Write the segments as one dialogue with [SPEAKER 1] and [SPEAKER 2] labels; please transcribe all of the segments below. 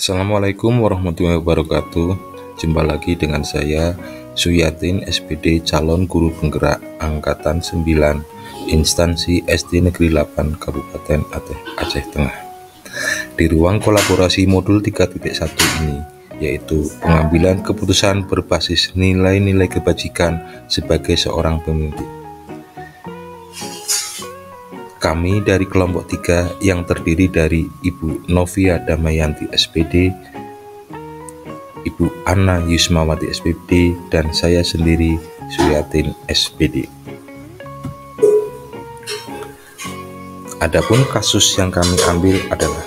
[SPEAKER 1] Assalamualaikum warahmatullahi wabarakatuh. Jumpa lagi dengan saya Suyatin SPD, calon guru penggerak angkatan 9 instansi SD Negeri 8 Kabupaten Aceh Tengah. Di ruang kolaborasi modul 3.1 ini, yaitu pengambilan keputusan berbasis nilai-nilai kebajikan sebagai seorang pemimpin. Kami dari kelompok 3 yang terdiri dari Ibu Novia Damayanti SPD, Ibu Anna Yusmawati SPD, dan saya sendiri Suyatin SPD. Adapun kasus yang kami ambil adalah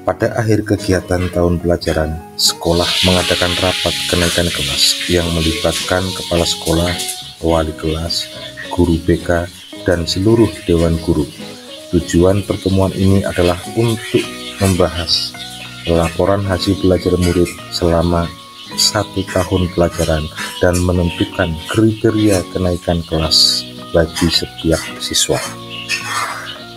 [SPEAKER 1] pada akhir kegiatan tahun pelajaran, sekolah mengadakan rapat kenaikan kelas yang melibatkan kepala sekolah, wali kelas, guru BK, dan seluruh dewan guru. Tujuan pertemuan ini adalah untuk membahas laporan hasil belajar murid selama 1 tahun pelajaran dan menentukan kriteria kenaikan kelas bagi setiap siswa.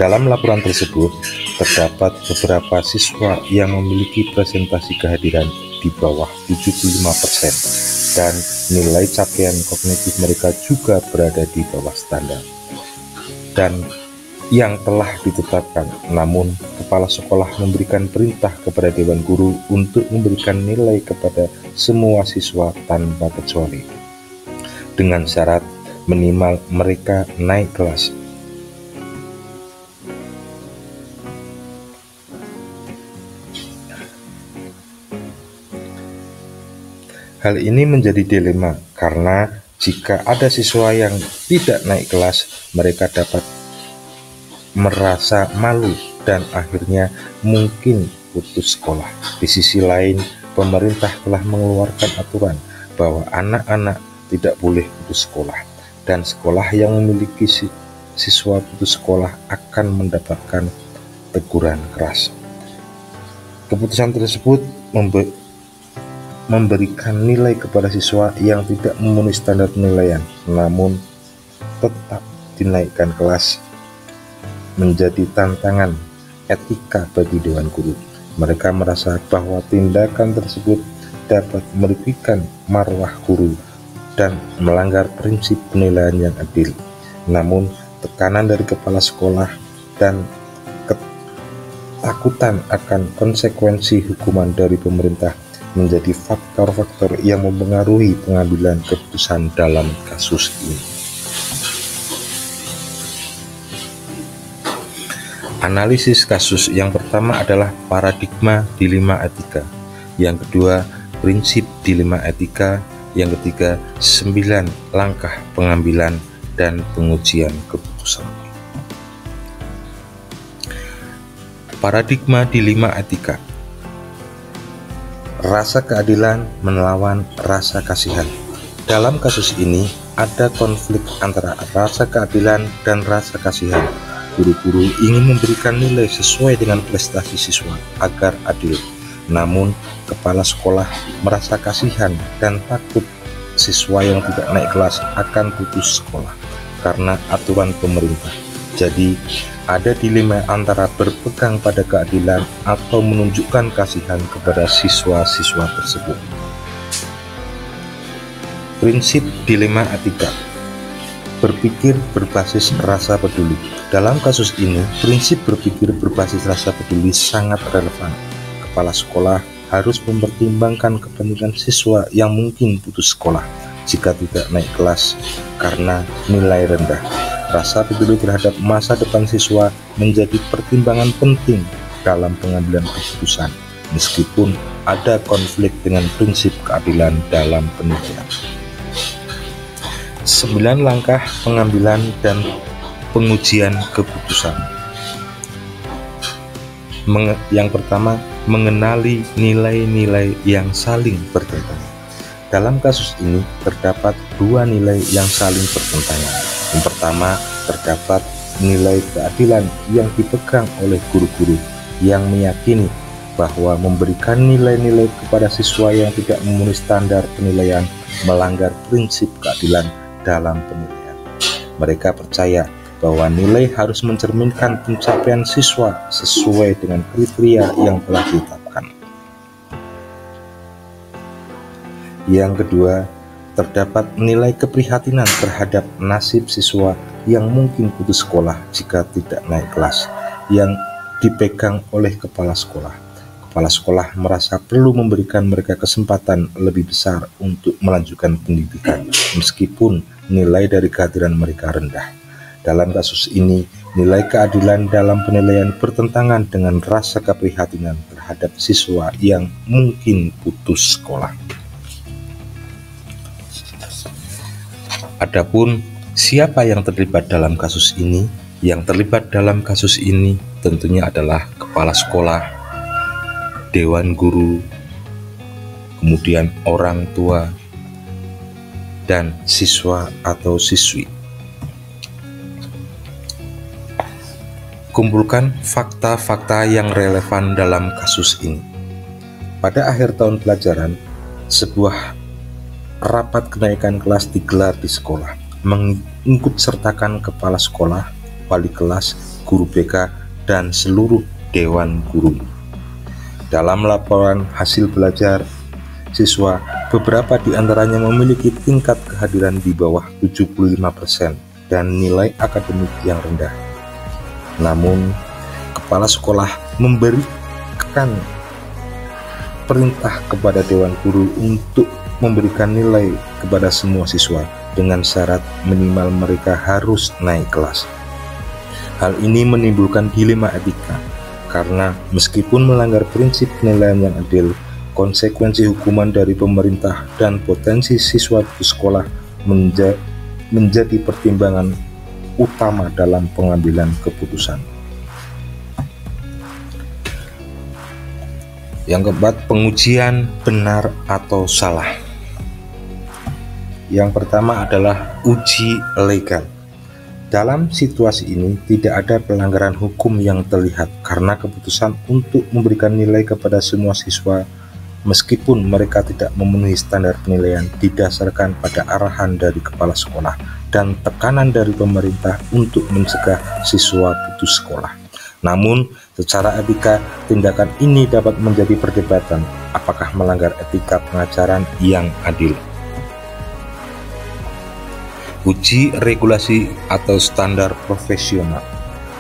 [SPEAKER 1] Dalam laporan tersebut, terdapat beberapa siswa yang memiliki presentasi kehadiran di bawah 75% dan nilai capaian kognitif mereka juga berada di bawah standar dan yang telah ditetapkan. Namun, kepala sekolah memberikan perintah kepada dewan guru untuk memberikan nilai kepada semua siswa tanpa kecuali, dengan syarat minimal mereka naik kelas. Hal ini menjadi dilema karena jika ada siswa yang tidak naik kelas, mereka dapat merasa malu dan akhirnya mungkin putus sekolah. Di sisi lain, pemerintah telah mengeluarkan aturan bahwa anak-anak tidak boleh putus sekolah, dan sekolah yang memiliki siswa putus sekolah akan mendapatkan teguran keras. Keputusan tersebut memberikan nilai kepada siswa yang tidak memenuhi standar penilaian, namun tetap dinaikkan kelas, menjadi tantangan etika bagi dewan guru. Mereka merasa bahwa tindakan tersebut dapat merugikan marwah guru dan melanggar prinsip penilaian yang adil. Namun, tekanan dari kepala sekolah dan ketakutan akan konsekuensi hukuman dari pemerintah menjadi faktor-faktor yang mempengaruhi pengambilan keputusan dalam kasus ini. Analisis kasus yang pertama adalah paradigma dilema etika, yang kedua prinsip dilema etika, yang ketiga 9 langkah pengambilan dan pengujian keputusan. Paradigma dilema etika. Rasa keadilan melawan rasa kasihan. Dalam kasus ini ada konflik antara rasa keadilan dan rasa kasihan. Guru-guru ingin memberikan nilai sesuai dengan prestasi siswa agar adil. Namun, kepala sekolah merasa kasihan dan takut siswa yang tidak naik kelas akan putus sekolah karena aturan pemerintah. Jadi, ada dilema antara berpegang pada keadilan atau menunjukkan kasihan kepada siswa-siswa tersebut. Prinsip dilema etika. Berpikir berbasis rasa peduli. Dalam kasus ini, prinsip berpikir berbasis rasa peduli sangat relevan. Kepala sekolah harus mempertimbangkan kepentingan siswa yang mungkin putus sekolah jika tidak naik kelas karena nilai rendah. Rasa peduli terhadap masa depan siswa menjadi pertimbangan penting dalam pengambilan keputusan, meskipun ada konflik dengan prinsip keadilan dalam penilaian. 9 langkah pengambilan dan pengujian keputusan. Yang pertama, mengenali nilai-nilai yang saling bertentangan. Dalam kasus ini terdapat 2 nilai yang saling bertentangan. Yang pertama, terdapat nilai keadilan yang dipegang oleh guru-guru yang meyakini bahwa memberikan nilai-nilai kepada siswa yang tidak memenuhi standar penilaian melanggar prinsip keadilan dalam penilaian. Mereka percaya bahwa nilai harus mencerminkan pencapaian siswa sesuai dengan kriteria yang telah ditetapkan. Yang kedua, terdapat nilai keprihatinan terhadap nasib siswa yang mungkin putus sekolah jika tidak naik kelas, yang dipegang oleh kepala sekolah. Kepala sekolah merasa perlu memberikan mereka kesempatan lebih besar untuk melanjutkan pendidikan, meskipun nilai dari kehadiran mereka rendah. Dalam kasus ini, nilai keadilan dalam penilaian bertentangan dengan rasa keprihatinan terhadap siswa yang mungkin putus sekolah. Adapun siapa yang terlibat dalam kasus ini? Yang terlibat dalam kasus ini tentunya adalah kepala sekolah, dewan guru, kemudian orang tua, dan siswa atau siswi. Kumpulkan fakta-fakta yang relevan dalam kasus ini. Pada akhir tahun pelajaran, sebuah rapat kenaikan kelas digelar di sekolah, mengikut sertakan kepala sekolah, wali kelas, guru BK, dan seluruh dewan guru. Dalam laporan hasil belajar siswa, beberapa di antaranya memiliki tingkat kehadiran di bawah 75% dan nilai akademik yang rendah. Namun, kepala sekolah memberikan perintah kepada dewan guru untuk memberikan nilai kepada semua siswa dengan syarat minimal mereka harus naik kelas. Hal ini menimbulkan dilema etika karena meskipun melanggar prinsip penilaian yang adil, konsekuensi hukuman dari pemerintah dan potensi siswa putus sekolah menjadi pertimbangan utama dalam pengambilan keputusan. Yang keempat, pengujian benar atau salah. Yang pertama adalah uji legal. Dalam situasi ini tidak ada pelanggaran hukum yang terlihat karena keputusan untuk memberikan nilai kepada semua siswa meskipun mereka tidak memenuhi standar penilaian didasarkan pada arahan dari kepala sekolah dan tekanan dari pemerintah untuk mencegah siswa putus sekolah. Namun, secara etika, tindakan ini dapat menjadi perdebatan apakah melanggar etika pengajaran yang adil. Uji regulasi atau standar profesional.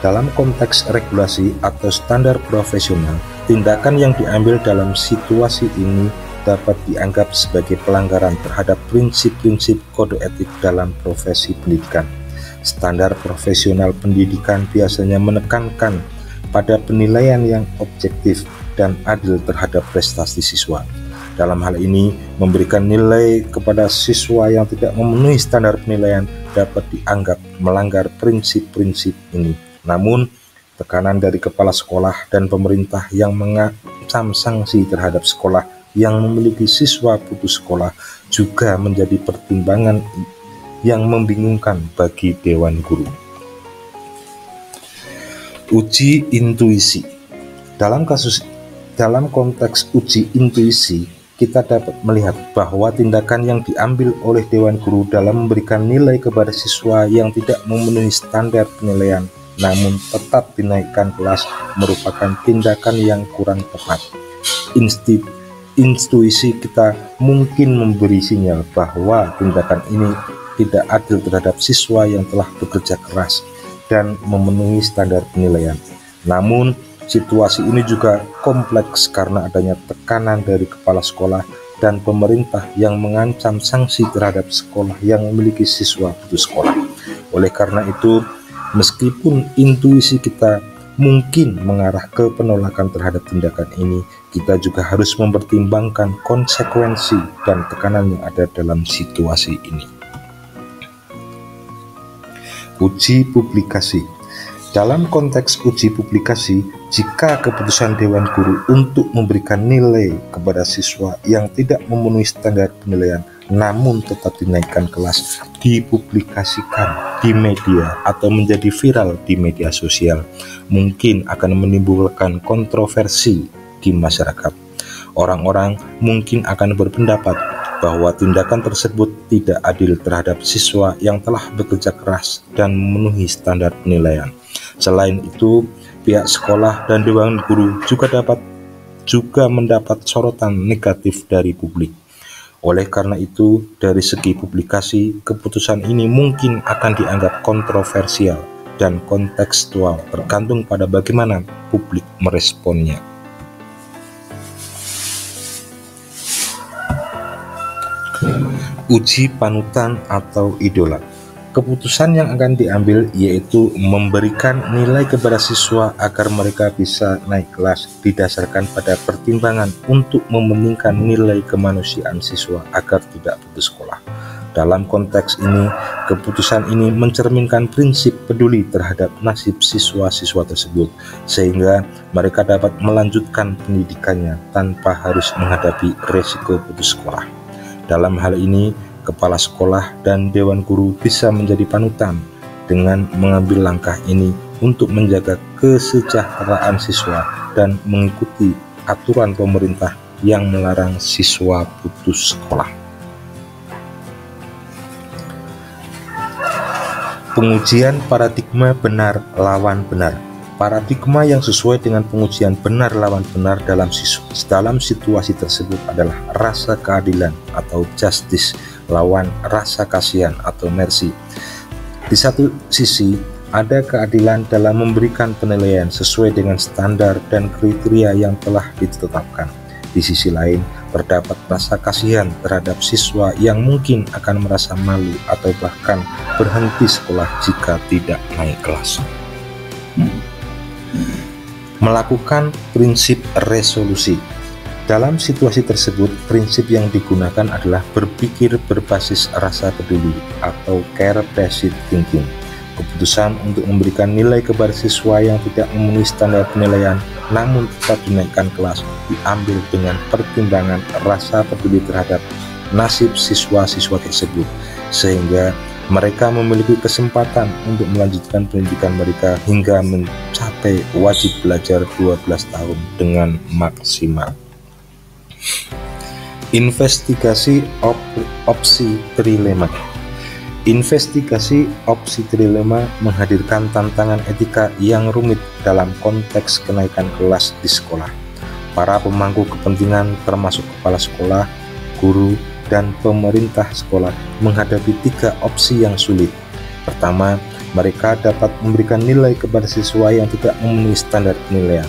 [SPEAKER 1] Dalam konteks regulasi atau standar profesional, tindakan yang diambil dalam situasi ini dapat dianggap sebagai pelanggaran terhadap prinsip-prinsip kode etik dalam profesi pendidikan. Standar profesional pendidikan biasanya menekankan pada penilaian yang objektif dan adil terhadap prestasi siswa. Dalam hal ini, memberikan nilai kepada siswa yang tidak memenuhi standar penilaian dapat dianggap melanggar prinsip-prinsip ini. Namun, tekanan dari kepala sekolah dan pemerintah yang mengancam sanksi terhadap sekolah yang memiliki siswa putus sekolah juga menjadi pertimbangan yang membingungkan bagi dewan guru. Uji intuisi. Dalam konteks uji intuisi, kita dapat melihat bahwa tindakan yang diambil oleh dewan guru dalam memberikan nilai kepada siswa yang tidak memenuhi standar penilaian namun tetap dinaikkan kelas merupakan tindakan yang kurang tepat. Intuisi kita mungkin memberi sinyal bahwa tindakan ini tidak adil terhadap siswa yang telah bekerja keras dan memenuhi standar penilaian. Namun, situasi ini juga kompleks karena adanya tekanan dari kepala sekolah dan pemerintah yang mengancam sanksi terhadap sekolah yang memiliki siswa putus sekolah. Oleh karena itu, meskipun intuisi kita mungkin mengarah ke penolakan terhadap tindakan ini, kita juga harus mempertimbangkan konsekuensi dan tekanan yang ada dalam situasi ini. Uji publikasi. Dalam konteks uji publikasi, jika keputusan dewan guru untuk memberikan nilai kepada siswa yang tidak memenuhi standar penilaian namun tetap dinaikkan kelas dipublikasikan di media atau menjadi viral di media sosial, mungkin akan menimbulkan kontroversi di masyarakat. Orang-orang mungkin akan berpendapat bahwa tindakan tersebut tidak adil terhadap siswa yang telah bekerja keras dan memenuhi standar penilaian. Selain itu, pihak sekolah dan dewan guru juga mendapat sorotan negatif dari publik. Oleh karena itu, dari segi publikasi, keputusan ini mungkin akan dianggap kontroversial dan kontekstual, tergantung pada bagaimana publik meresponnya. Uji panutan atau idola. Keputusan yang akan diambil yaitu memberikan nilai kepada siswa agar mereka bisa naik kelas didasarkan pada pertimbangan untuk mementingkan nilai kemanusiaan siswa agar tidak putus sekolah. Dalam konteks ini, keputusan ini mencerminkan prinsip peduli terhadap nasib siswa-siswa tersebut, sehingga mereka dapat melanjutkan pendidikannya tanpa harus menghadapi resiko putus sekolah. Dalam hal ini, kepala sekolah dan dewan guru bisa menjadi panutan dengan mengambil langkah ini untuk menjaga kesejahteraan siswa dan mengikuti aturan pemerintah yang melarang siswa putus sekolah. Pengujian paradigma benar lawan benar. Paradigma yang sesuai dengan pengujian benar lawan benar dalam situasi tersebut adalah rasa keadilan atau justice lawan rasa kasihan atau mercy. Di satu sisi, ada keadilan dalam memberikan penilaian sesuai dengan standar dan kriteria yang telah ditetapkan. Di sisi lain, terdapat rasa kasihan terhadap siswa yang mungkin akan merasa malu atau bahkan berhenti sekolah jika tidak naik kelas. Melakukan prinsip resolusi. Dalam situasi tersebut, prinsip yang digunakan adalah berpikir berbasis rasa peduli atau care-based thinking. Keputusan untuk memberikan nilai kepada siswa yang tidak memenuhi standar penilaian namun tetap dinaikkan kelas diambil dengan pertimbangan rasa peduli terhadap nasib siswa-siswa tersebut, sehingga mereka memiliki kesempatan untuk melanjutkan pendidikan mereka hingga mencapai wajib belajar 12 tahun dengan maksimal. Investigasi opsi trilema. Investigasi opsi trilema menghadirkan tantangan etika yang rumit dalam konteks kenaikan kelas di sekolah. Para pemangku kepentingan termasuk kepala sekolah, guru, dan pemerintah sekolah menghadapi 3 opsi yang sulit. Pertama, mereka dapat memberikan nilai kepada siswa yang tidak memenuhi standar penilaian,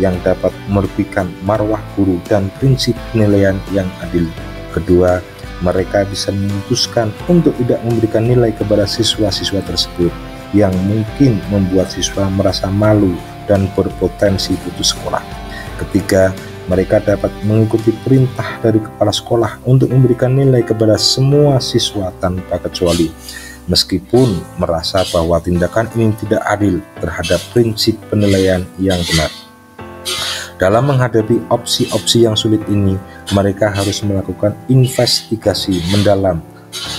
[SPEAKER 1] yang dapat merugikan marwah guru dan prinsip penilaian yang adil. Kedua, mereka bisa memutuskan untuk tidak memberikan nilai kepada siswa-siswa tersebut, yang mungkin membuat siswa merasa malu dan berpotensi putus sekolah. Ketiga, mereka dapat mengikuti perintah dari kepala sekolah untuk memberikan nilai kepada semua siswa tanpa kecuali, meskipun merasa bahwa tindakan ini tidak adil terhadap prinsip penilaian yang benar. Dalam menghadapi opsi-opsi yang sulit ini, mereka harus melakukan investigasi mendalam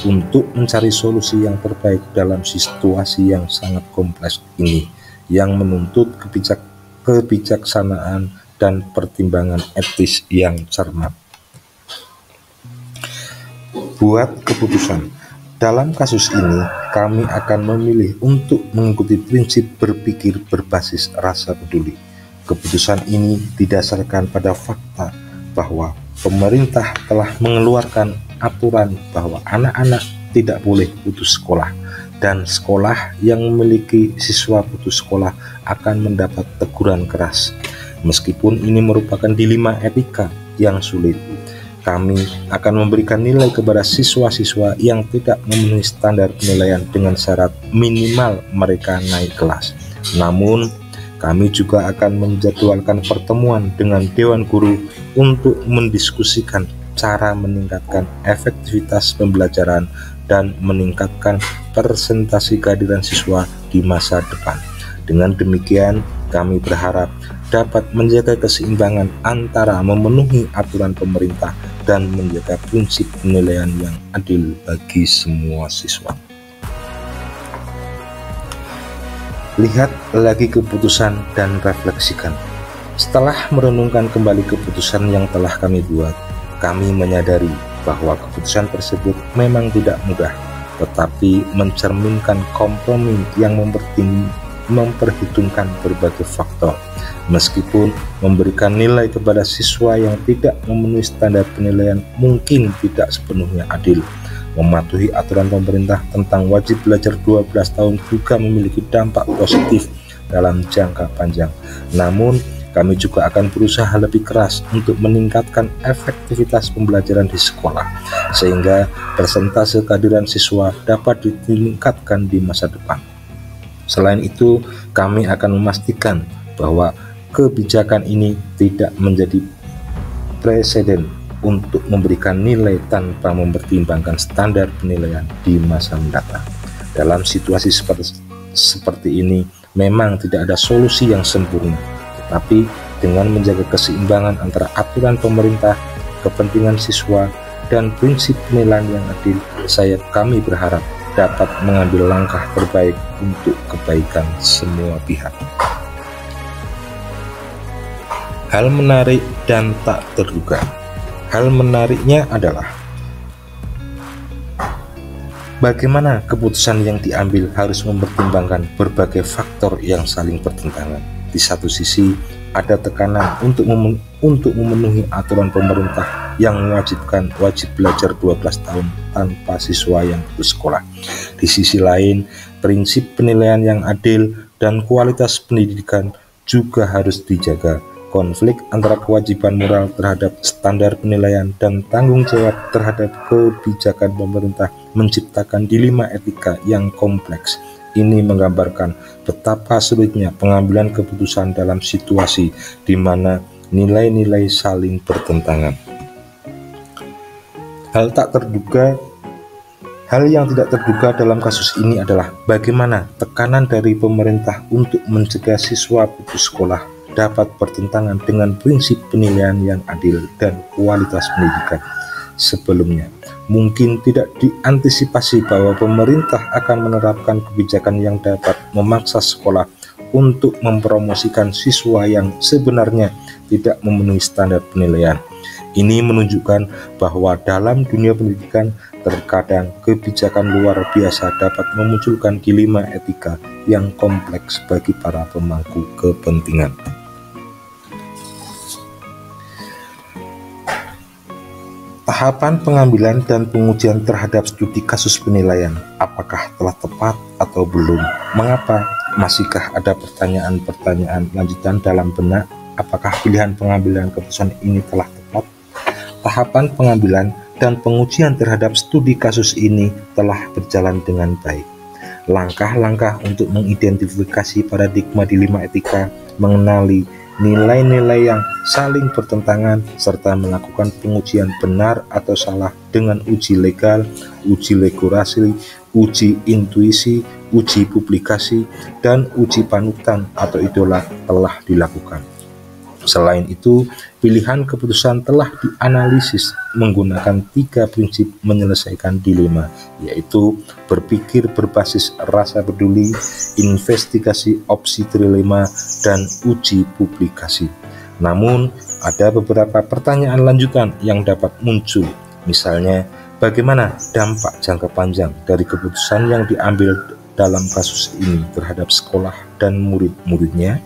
[SPEAKER 1] untuk mencari solusi yang terbaik dalam situasi yang sangat kompleks ini, yang menuntut kebijaksanaan dan pertimbangan etis yang cermat. Buat keputusan. Dalam kasus ini, kami akan memilih untuk mengikuti prinsip berpikir berbasis rasa peduli. Keputusan ini didasarkan pada fakta bahwa pemerintah telah mengeluarkan aturan bahwa anak-anak tidak boleh putus sekolah, dan sekolah yang memiliki siswa putus sekolah akan mendapat teguran keras. Meskipun ini merupakan dilema etika yang sulit, kami akan memberikan nilai kepada siswa-siswa yang tidak memenuhi standar penilaian dengan syarat minimal mereka naik kelas. Namun, kami juga akan menjadwalkan pertemuan dengan Dewan Guru untuk mendiskusikan cara meningkatkan efektivitas pembelajaran dan meningkatkan presentasi kehadiran siswa di masa depan. Dengan demikian, kami berharap dapat menjaga keseimbangan antara memenuhi aturan pemerintah dan menjaga prinsip penilaian yang adil bagi semua siswa. Lihat lagi keputusan dan refleksikan. Setelah merenungkan kembali keputusan yang telah kami buat, kami menyadari bahwa keputusan tersebut memang tidak mudah, tetapi mencerminkan kompromi yang memperhitungkan berbagai faktor. Meskipun memberikan nilai kepada siswa yang tidak memenuhi standar penilaian mungkin tidak sepenuhnya adil. Mematuhi aturan pemerintah tentang wajib belajar 12 tahun juga memiliki dampak positif dalam jangka panjang. Namun, kami juga akan berusaha lebih keras untuk meningkatkan efektivitas pembelajaran di sekolah, sehingga persentase kehadiran siswa dapat ditingkatkan di masa depan. Selain itu, kami akan memastikan bahwa kebijakan ini tidak menjadi preseden untuk memberikan nilai tanpa mempertimbangkan standar penilaian di masa mendatang. Dalam situasi seperti ini, memang tidak ada solusi yang sempurna, tetapi dengan menjaga keseimbangan antara aturan pemerintah, kepentingan siswa, dan prinsip penilaian yang adil, kami berharap dapat mengambil langkah terbaik untuk kebaikan semua pihak. Hal menarik dan tak terduga. Hal menariknya adalah bagaimana keputusan yang diambil harus mempertimbangkan berbagai faktor yang saling bertentangan. Di satu sisi, ada tekanan untuk memenuhi aturan pemerintah yang mewajibkan wajib belajar 12 tahun tanpa siswa yang bersekolah. Di sisi lain, prinsip penilaian yang adil dan kualitas pendidikan juga harus dijaga. Konflik antara kewajiban moral terhadap standar penilaian dan tanggung jawab terhadap kebijakan pemerintah menciptakan dilema etika yang kompleks. Ini menggambarkan betapa sulitnya pengambilan keputusan dalam situasi di mana nilai-nilai saling bertentangan. Hal yang tidak terduga dalam kasus ini adalah bagaimana tekanan dari pemerintah untuk mencegah siswa putus sekolah dapat bertentangan dengan prinsip penilaian yang adil dan kualitas pendidikan. Sebelumnya, mungkin tidak diantisipasi bahwa pemerintah akan menerapkan kebijakan yang dapat memaksa sekolah untuk mempromosikan siswa yang sebenarnya tidak memenuhi standar penilaian. Ini menunjukkan bahwa dalam dunia pendidikan, terkadang kebijakan luar biasa dapat memunculkan dilema etika yang kompleks bagi para pemangku kepentingan. Tahapan pengambilan dan pengujian terhadap studi kasus penilaian, apakah telah tepat atau belum? Mengapa? Masihkah ada pertanyaan-pertanyaan lanjutan dalam benak? Apakah pilihan pengambilan keputusan ini telah tepat? Tahapan pengambilan dan pengujian terhadap studi kasus ini telah berjalan dengan baik. Langkah-langkah untuk mengidentifikasi paradigma dilema etika, mengenali nilai-nilai yang saling bertentangan, serta melakukan pengujian benar atau salah dengan uji legal, uji legorasi, uji intuisi, uji publikasi, dan uji panutan atau idola telah dilakukan. Selain itu, pilihan keputusan telah dianalisis menggunakan 3 prinsip menyelesaikan dilema, yaitu berpikir berbasis rasa peduli, investigasi opsi trilema, dan uji publikasi. Namun, ada beberapa pertanyaan lanjutan yang dapat muncul, misalnya bagaimana dampak jangka panjang dari keputusan yang diambil dalam kasus ini terhadap sekolah dan murid-muridnya.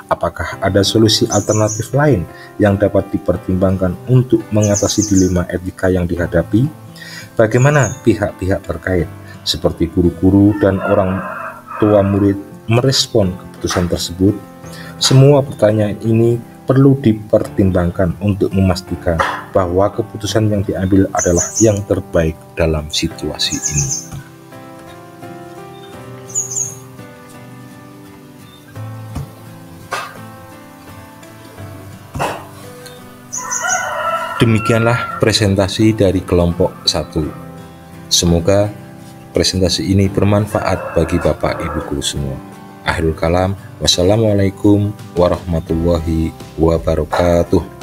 [SPEAKER 1] Apakah ada solusi alternatif lain yang dapat dipertimbangkan untuk mengatasi dilema etika yang dihadapi? Bagaimana pihak-pihak terkait, seperti guru-guru dan orang tua murid, merespon keputusan tersebut? Semua pertanyaan ini perlu dipertimbangkan untuk memastikan bahwa keputusan yang diambil adalah yang terbaik dalam situasi ini. Demikianlah presentasi dari kelompok 1. Semoga presentasi ini bermanfaat bagi Bapak Ibu guru semua. Akhirul kalam, wassalamualaikum warahmatullahi wabarakatuh.